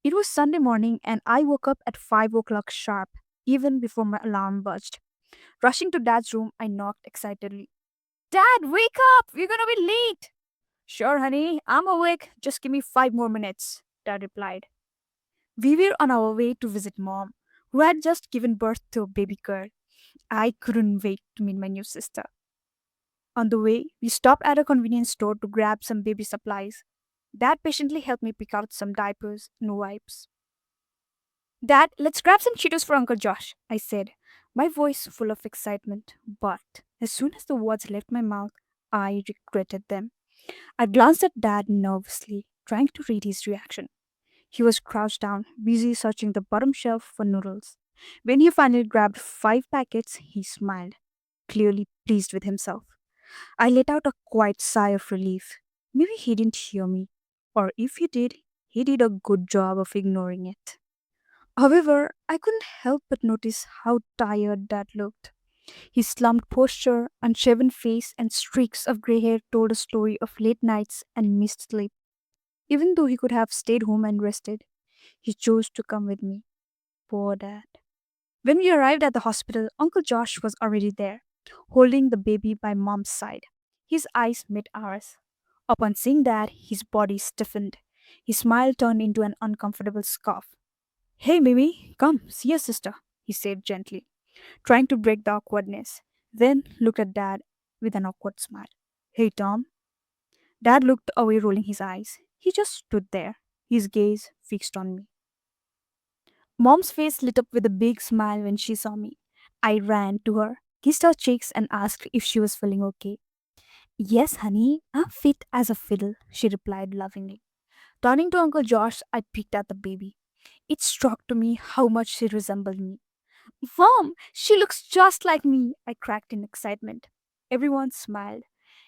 It was Sunday morning and I woke up at 5 o'clock sharp, even before my alarm buzzed. Rushing to Dad's room, I knocked excitedly. Dad, wake up! We're gonna be late! Sure, honey, I'm awake. Just give me 5 more minutes, Dad replied. We were on our way to visit Mom, who had just given birth to a baby girl. I couldn't wait to meet my new sister. On the way, we stopped at a convenience store to grab some baby supplies. Dad patiently helped me pick out some diapers and wipes. Dad, let's grab some Cheetos for Uncle Josh, I said, my voice full of excitement. But as soon as the words left my mouth, I regretted them. I glanced at Dad nervously, trying to read his reaction. He was crouched down, busy searching the bottom shelf for noodles. When he finally grabbed 5 packets, he smiled, clearly pleased with himself. I let out a quiet sigh of relief. Maybe he didn't hear me, or if he did a good job of ignoring it. However, I couldn't help but notice how tired Dad looked. His slumped posture, unshaven face, and streaks of grey hair told a story of late nights and missed sleep. Even though he could have stayed home and rested, he chose to come with me. Poor Dad. When we arrived at the hospital, Uncle Josh was already there, holding the baby by Mom's side. His eyes met ours. Upon seeing Dad, his body stiffened. His smile turned into an uncomfortable scoff. Hey, Mimi, come, see your sister, he said gently, trying to break the awkwardness. Then looked at Dad with an awkward smile. Hey, Tom. Dad looked away, rolling his eyes. He just stood there, his gaze fixed on me. Mom's face lit up with a big smile when she saw me. I ran to her, kissed her cheeks, and asked if she was feeling okay. Yes, honey, I'm fit as a fiddle, she replied lovingly. Turning to Uncle Josh, I peeked at the baby. It struck to me how much she resembled me. Mom, she looks just like me, I cracked in excitement. Everyone smiled.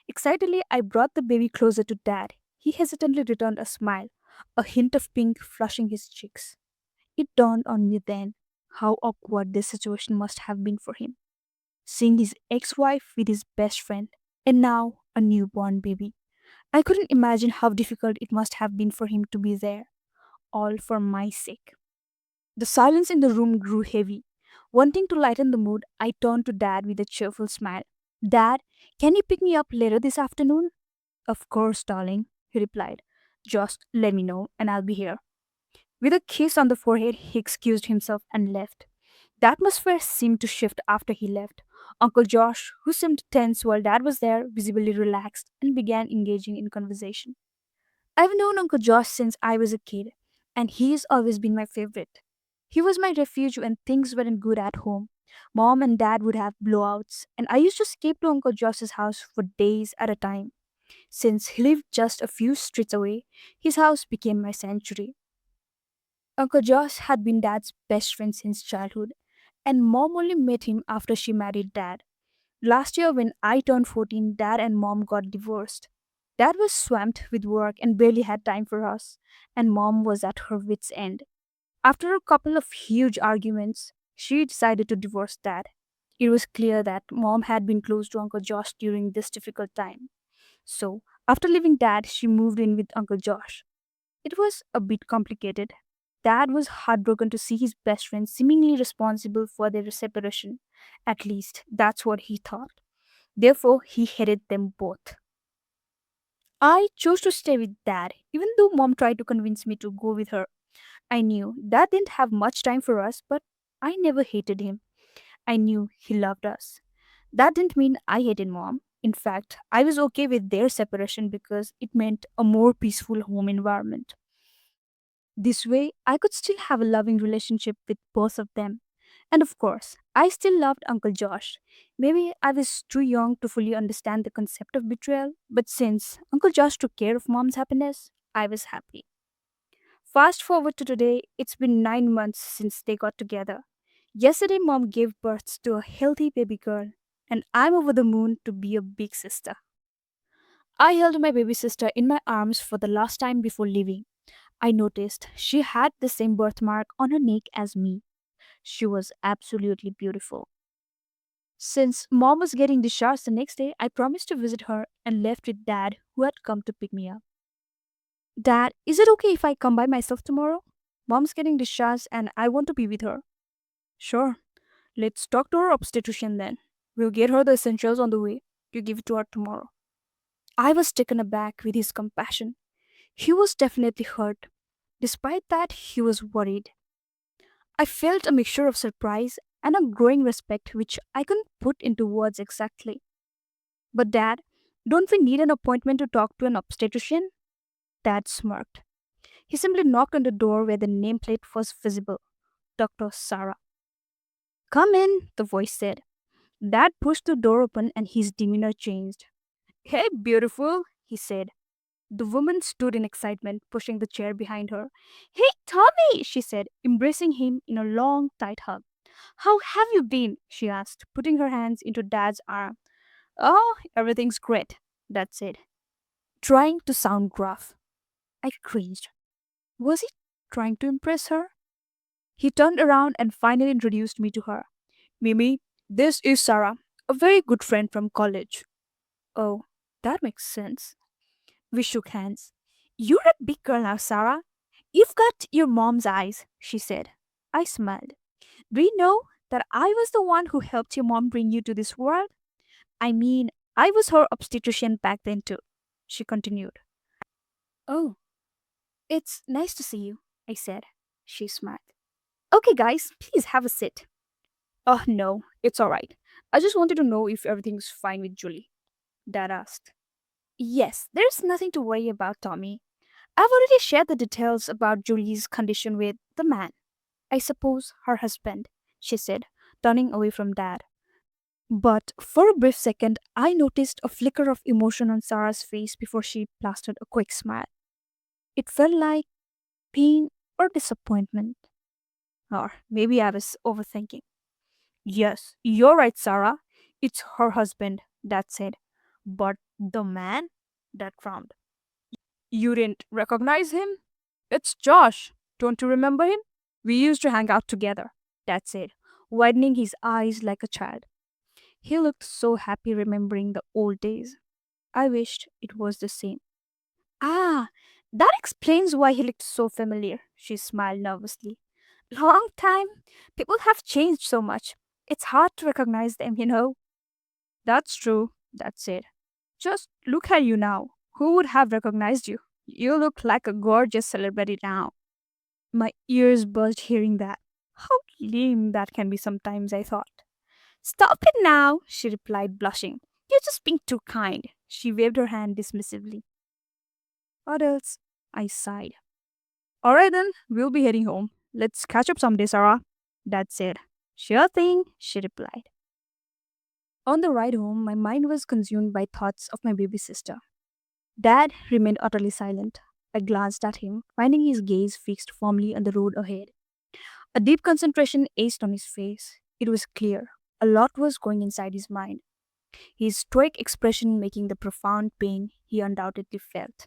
Excitedly, I brought the baby closer to Dad. He hesitantly returned a smile, a hint of pink flushing his cheeks. It dawned on me then how awkward this situation must have been for him. Seeing his ex wife with his best friend, and now a newborn baby. I couldn't imagine how difficult it must have been for him to be there, all for my sake. The silence in the room grew heavy. Wanting to lighten the mood, I turned to Dad with a cheerful smile. Dad, can you pick me up later this afternoon? Of course, darling, he replied. Just let me know and I'll be here. With a kiss on the forehead, he excused himself and left. The atmosphere seemed to shift after he left. Uncle Josh, who seemed tense while Dad was there, visibly relaxed and began engaging in conversation. I've known Uncle Josh since I was a kid, and he's always been my favorite. He was my refuge when things weren't good at home. Mom and Dad would have blowouts, and I used to escape to Uncle Josh's house for days at a time. Since he lived just a few streets away, his house became my sanctuary. Uncle Josh had been Dad's best friend since childhood, and Mom only met him after she married Dad. Last year, when I turned 14, Dad and Mom got divorced. Dad was swamped with work and barely had time for us, and Mom was at her wits' end. After a couple of huge arguments, she decided to divorce Dad. It was clear that Mom had been close to Uncle Josh during this difficult time. So, after leaving Dad, she moved in with Uncle Josh. It was a bit complicated. Dad was heartbroken to see his best friend seemingly responsible for their separation. At least, that's what he thought. Therefore, he hated them both. I chose to stay with Dad, even though Mom tried to convince me to go with her. I knew Dad didn't have much time for us, but I never hated him. I knew he loved us. That didn't mean I hated Mom. In fact, I was okay with their separation because it meant a more peaceful home environment. This way, I could still have a loving relationship with both of them. And of course, I still loved Uncle Josh. Maybe I was too young to fully understand the concept of betrayal, but since Uncle Josh took care of Mom's happiness, I was happy. Fast forward to today, it's been 9 months since they got together. Yesterday, Mom gave birth to a healthy baby girl, and I'm over the moon to be a big sister. I held my baby sister in my arms for the last time before leaving. I noticed she had the same birthmark on her neck as me. She was absolutely beautiful. Since Mom was getting discharged the next day, I promised to visit her and left with Dad, who had come to pick me up. Dad, is it okay if I come by myself tomorrow? Mom's getting discharged and I want to be with her. Sure, let's talk to her obstetrician then. We'll get her the essentials on the way. You give it to her tomorrow. I was taken aback with his compassion. He was definitely hurt. Despite that, he was worried. I felt a mixture of surprise and a growing respect which I couldn't put into words exactly. But Dad, don't we need an appointment to talk to an obstetrician? Dad smirked. He simply knocked on the door where the nameplate was visible. Dr. Sarah. Come in, the voice said. Dad pushed the door open and his demeanor changed. Hey, beautiful, he said. The woman stood in excitement, pushing the chair behind her. Hey, Tommy, she said, embracing him in a long, tight hug. How have you been? She asked, putting her hands into Dad's arm. Oh, everything's great, Dad said, trying to sound gruff. I cringed. Was he trying to impress her? He turned around and finally introduced me to her. Mimi, this is Sarah, a very good friend from college. Oh, that makes sense. We shook hands. You're a big girl now, Sarah. You've got your mom's eyes, she said. I smiled. Do you know that I was the one who helped your mom bring you to this world? I mean, I was her obstetrician back then too, she continued. Oh, it's nice to see you, I said. She smiled. Okay, guys, please have a sit. Oh, no, it's alright. I just wanted to know if everything's fine with Julie, Dad asked. Yes, there's nothing to worry about, Tommy. I've already shared the details about Julie's condition with the man. I suppose her husband, she said, turning away from Dad. But for a brief second, I noticed a flicker of emotion on Sarah's face before she plastered a quick smile. It felt like pain or disappointment. Or maybe I was overthinking. Yes, you're right, Sarah. It's her husband, Dad said. But the man? Dad frowned. You didn't recognize him? It's Josh. Don't you remember him? We used to hang out together, Dad said, widening his eyes like a child. He looked so happy remembering the old days. I wished it was the same. Ah, that explains why he looked so familiar, she smiled nervously. Long time? People have changed so much. It's hard to recognize them. That's true, Dad said. Just look at you now. Who would have recognized you? You look like a gorgeous celebrity now. My ears buzzed hearing that. How lame that can be sometimes, I thought. Stop it now, she replied, blushing. You're just being too kind. She waved her hand dismissively. What else? I sighed. Alright then, we'll be heading home. Let's catch up someday, Sarah, Dad said. Sure thing, she replied. On the ride home, my mind was consumed by thoughts of my baby sister. Dad remained utterly silent. I glanced at him, finding his gaze fixed firmly on the road ahead. A deep concentration aced on his face. It was clear. A lot was going inside his mind, his stoic expression making the profound pain he undoubtedly felt.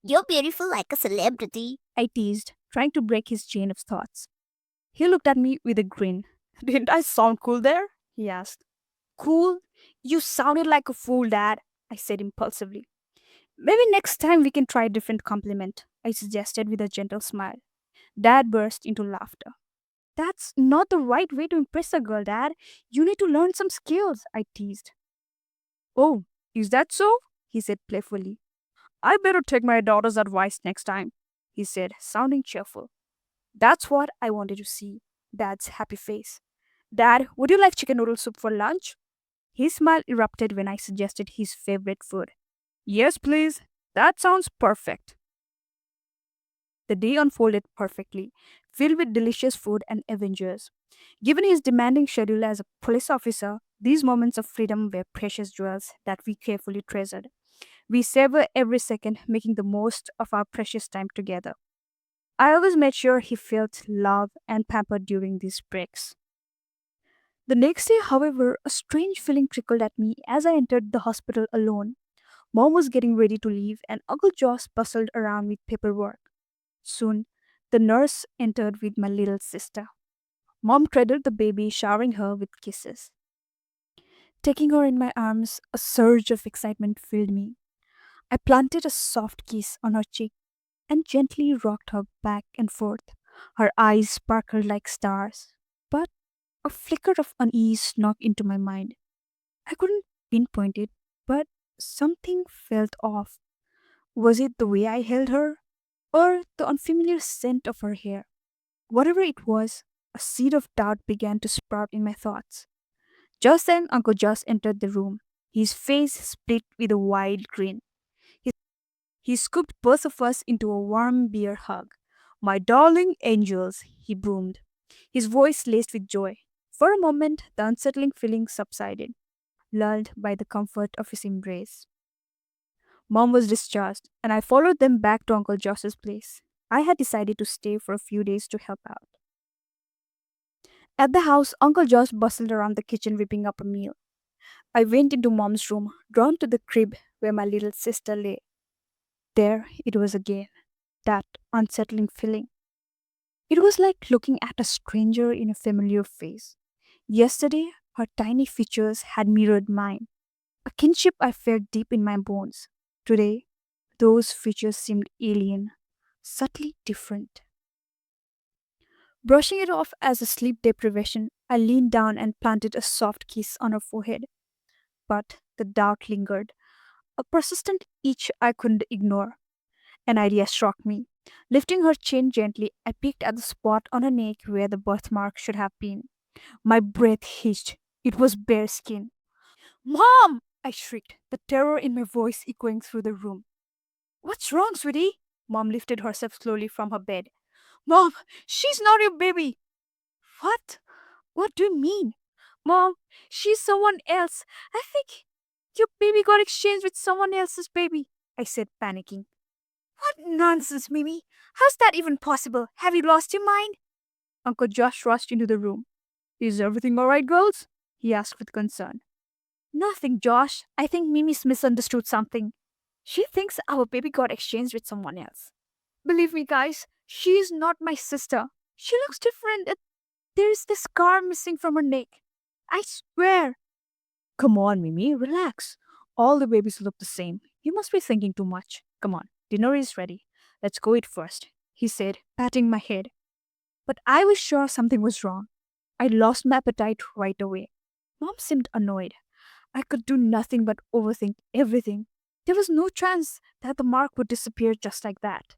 You're beautiful like a celebrity, I teased, trying to break his chain of thoughts. He looked at me with a grin. Didn't I sound cool there? He asked. Cool? You sounded like a fool, Dad, I said impulsively. Maybe next time we can try a different compliment, I suggested with a gentle smile. Dad burst into laughter. That's not the right way to impress a girl, Dad. You need to learn some skills, I teased. Oh, is that so? He said playfully. I better take my daughter's advice next time, he said, sounding cheerful. That's what I wanted to see, Dad's happy face. Dad, would you like chicken noodle soup for lunch? His smile erupted when I suggested his favorite food. Yes, please. That sounds perfect. The day unfolded perfectly, filled with delicious food and adventures. Given his demanding schedule as a police officer, these moments of freedom were precious jewels that we carefully treasured. We savored every second, making the most of our precious time together. I always made sure he felt loved and pampered during these breaks. The next day, however, a strange feeling trickled at me as I entered the hospital alone. Mom was getting ready to leave, and Uncle Josh bustled around with paperwork. Soon, the nurse entered with my little sister. Mom cradled the baby, showering her with kisses. Taking her in my arms, a surge of excitement filled me. I planted a soft kiss on her cheek. and gently rocked her back and forth. Her eyes sparkled like stars. But a flicker of unease knocked into my mind. I couldn't pinpoint it, but something felt off. Was it the way I held her? Or the unfamiliar scent of her hair? Whatever it was, a seed of doubt began to sprout in my thoughts. Just then, Uncle Joss entered the room, his face split with a wide grin. He, he scooped both of us into a warm beer hug. My darling angels, he boomed, his voice laced with joy. For a moment, the unsettling feeling subsided, lulled by the comfort of his embrace. Mom was discharged, and I followed them back to Uncle Josh's place. I had decided to stay for a few days to help out. At the house, Uncle Josh bustled around the kitchen whipping up a meal. I went into Mom's room, drawn to the crib where my little sister lay. There it was again, that unsettling feeling. It was like looking at a stranger in a familiar face. Yesterday, her tiny features had mirrored mine, a kinship I felt deep in my bones. Today, those features seemed alien, subtly different. Brushing it off as a sleep deprivation, I leaned down and planted a soft kiss on her forehead. But the doubt lingered, a persistent itch I couldn't ignore. An idea struck me. Lifting her chin gently, I picked at the spot on her neck where the birthmark should have been. My breath hitched. It was bare skin. Mom! I shrieked, the terror in my voice echoing through the room. What's wrong, sweetie? Mom lifted herself slowly from her bed. Mom, she's not your baby. What? What do you mean? Mom, she's someone else. I think your baby got exchanged with someone else's baby, I said, panicking. What nonsense, Mimi. How's that even possible? Have you lost your mind? Uncle Josh rushed into the room. Is everything all right, girls? He asked with concern. Nothing, Josh. I think Mimi's misunderstood something. She thinks our baby got exchanged with someone else. Believe me, guys, she is not my sister. She looks different. There is this scar missing from her neck. I swear. Come on, Mimi, relax. All the babies look the same. You must be thinking too much. Come on, dinner is ready. Let's go eat first, he said, patting my head. But I was sure something was wrong. I lost my appetite right away. Mom seemed annoyed. I could do nothing but overthink everything. There was no chance that the mark would disappear just like that.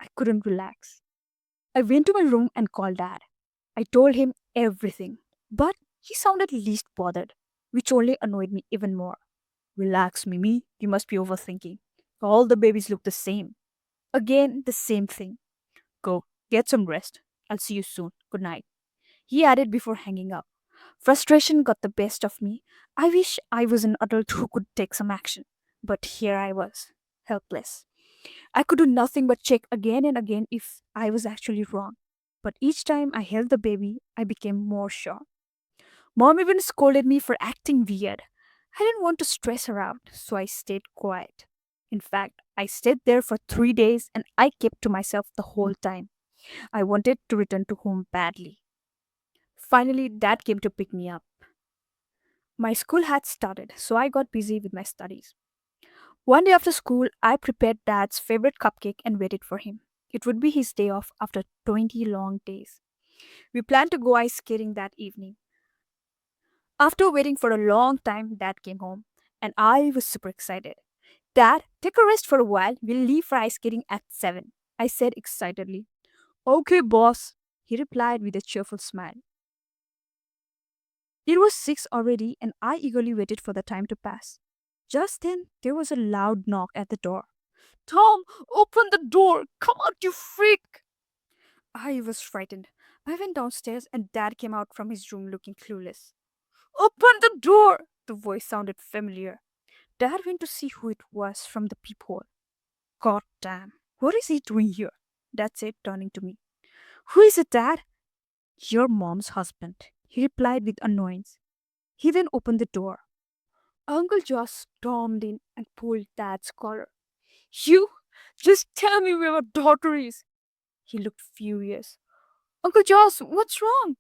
I couldn't relax. I went to my room and called Dad. I told him everything, but he sounded least bothered, which only annoyed me even more. Relax, Mimi, you must be overthinking. All the babies look the same. Again, the same thing. Go, get some rest. I'll see you soon. Good night. He added before hanging up. Frustration got the best of me. I wish I was an adult who could take some action. But here I was, helpless. I could do nothing but check again and again if I was actually wrong. But each time I held the baby, I became more sure. Mom even scolded me for acting weird. I didn't want to stress her out, so I stayed quiet. In fact, I stayed there for 3 days and I kept to myself the whole time. I wanted to return to home badly. Finally, Dad came to pick me up. My school had started, so I got busy with my studies. One day after school, I prepared Dad's favorite cupcake and waited for him. It would be his day off after 20 long days. We planned to go ice skating that evening. After waiting for a long time, Dad came home, and I was super excited. Dad, take a rest for a while. We'll leave for ice skating at 7, I said excitedly. Okay, boss, he replied with a cheerful smile. It was 6 already, and I eagerly waited for the time to pass. Just then, there was a loud knock at the door. Tom, open the door! Come out, you freak! I was frightened. I went downstairs, and Dad came out from his room looking clueless. Open the door! The voice sounded familiar. Dad went to see who it was from the peephole. God damn, what is he doing here? Dad said, turning to me. Who is it, Dad? Your mom's husband, he replied with annoyance. He then opened the door. Uncle Josh stormed in and pulled Dad's collar. You? Just tell me where my daughter is. He looked furious. Uncle Josh, what's wrong?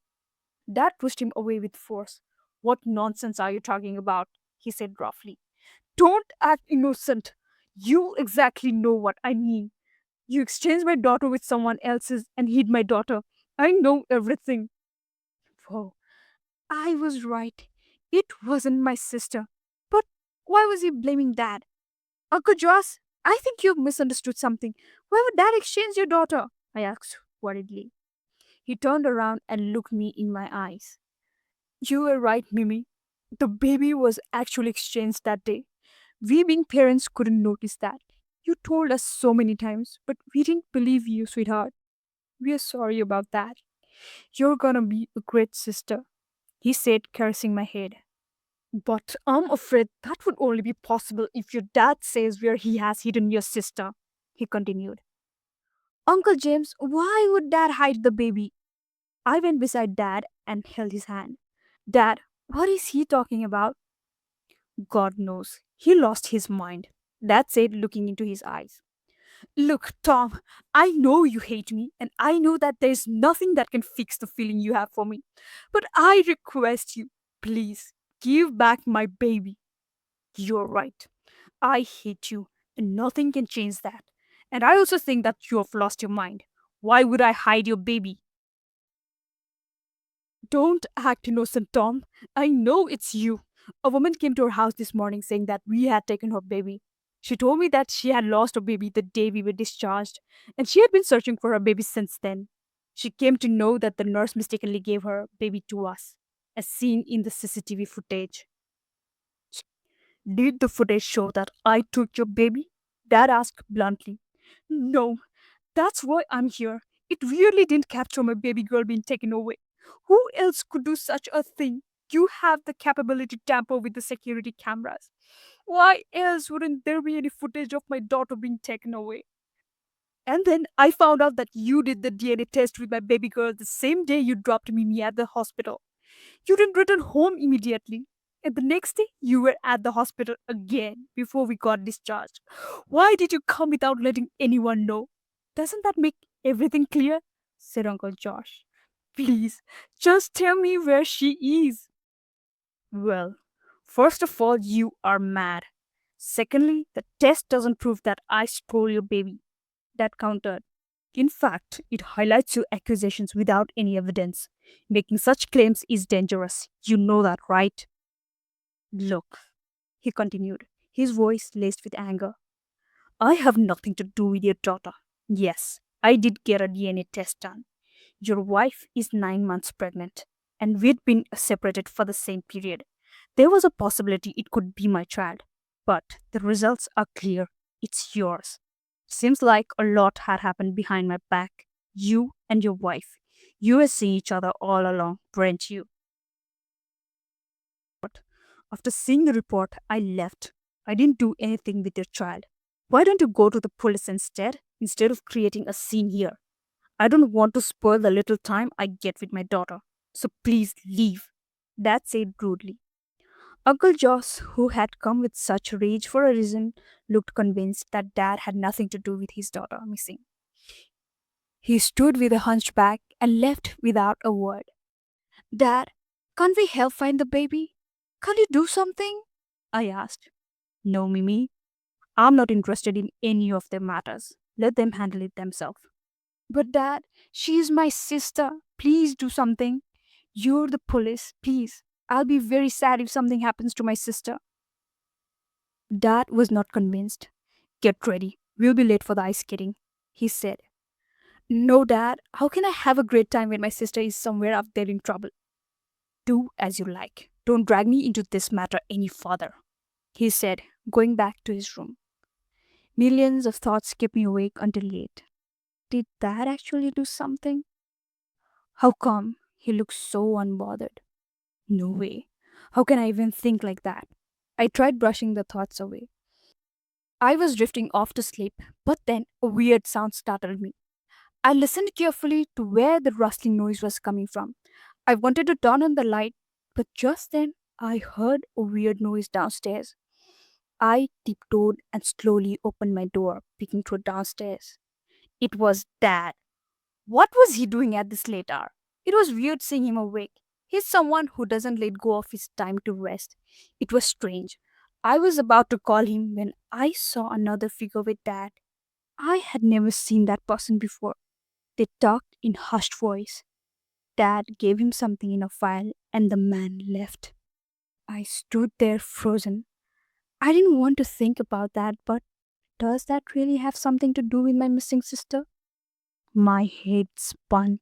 Dad pushed him away with force. What nonsense are you talking about? He said roughly. Don't act innocent. You exactly know what I mean. You exchanged my daughter with someone else's and hid my daughter. I know everything. Whoa, I was right. It wasn't my sister. But why was he blaming Dad? Uncle Joss, I think you've misunderstood something. Why would Dad exchange your daughter? I asked worriedly. He turned around and looked me in my eyes. You were right, Mimi. The baby was actually exchanged that day. We being parents couldn't notice that. You told us so many times, but we didn't believe you, sweetheart. We are sorry about that. You're gonna be a great sister, he said, caressing my head. But I'm afraid that would only be possible if your dad says where he has hidden your sister, he continued. Uncle James, why would Dad hide the baby? I went beside Dad and held his hand. Dad, what is he talking about? God knows. He lost his mind. Dad said, looking into his eyes. Look, Tom, I know you hate me, and I know that there's nothing that can fix the feeling you have for me. But I request you, please, give back my baby. You're right. I hate you, and nothing can change that. And I also think that you have lost your mind. Why would I hide your baby? Don't act innocent, Tom. I know it's you. A woman came to our house this morning saying that we had taken her baby. She told me that she had lost her baby the day we were discharged, and she had been searching for her baby since then. She came to know that the nurse mistakenly gave her baby to us, as seen in the CCTV footage. Did the footage show that I took your baby? Dad asked bluntly. No, that's why I'm here. It really didn't capture my baby girl being taken away. Who else could do such a thing? You have the capability to tamper with the security cameras. Why else wouldn't there be any footage of my daughter being taken away? And then I found out that you did the DNA test with my baby girl the same day you dropped Mimi at the hospital. You didn't return home immediately. And the next day, you were at the hospital again before we got discharged. Why did you come without letting anyone know? Doesn't that make everything clear? Said Uncle Josh. Please, just tell me where she is. Well, first of all, you are mad. Secondly, the test doesn't prove that I stole your baby. That countered. In fact, it highlights your accusations without any evidence. Making such claims is dangerous. You know that, right? Look, he continued, his voice laced with anger. I have nothing to do with your daughter. Yes, I did get a DNA test done. Your wife is 9 months pregnant, and we'd been separated for the same period. There was a possibility it could be my child, but the results are clear. It's yours. Seems like a lot had happened behind my back. You and your wife. You were seeing each other all along, weren't you? After seeing the report, I left. I didn't do anything with your child. Why don't you go to the police instead of creating a scene here? I don't want to spoil the little time I get with my daughter. So please leave. Dad said rudely. Uncle Joss, who had come with such rage for a reason, looked convinced that Dad had nothing to do with his daughter missing. He stood with a hunchback and left without a word. Dad, can't we help find the baby? Can't you do something? I asked. No, Mimi. I'm not interested in any of their matters. Let them handle it themselves. But Dad, she is my sister. Please do something. You're the police. Please. I'll be very sad if something happens to my sister. Dad was not convinced. Get ready. We'll be late for the ice skating, he said. No, Dad. How can I have a great time when my sister is somewhere out there in trouble? Do as you like. Don't drag me into this matter any further, he said, going back to his room. Millions of thoughts kept me awake until late. Did Dad actually do something? How come he looks so unbothered? No way. How can I even think like that? I tried brushing the thoughts away. I was drifting off to sleep, but then a weird sound startled me. I listened carefully to where the rustling noise was coming from. I wanted to turn on the light, but just then I heard a weird noise downstairs. I tiptoed and slowly opened my door, peeking through downstairs. It was Dad. What was he doing at this late hour? It was weird seeing him awake. He's someone who doesn't let go of his time to rest. It was strange. I was about to call him when I saw another figure with Dad. I had never seen that person before. They talked in hushed voice. Dad gave him something in a file and the man left. I stood there frozen. I didn't want to think about that, but does that really have something to do with my missing sister? My head spun.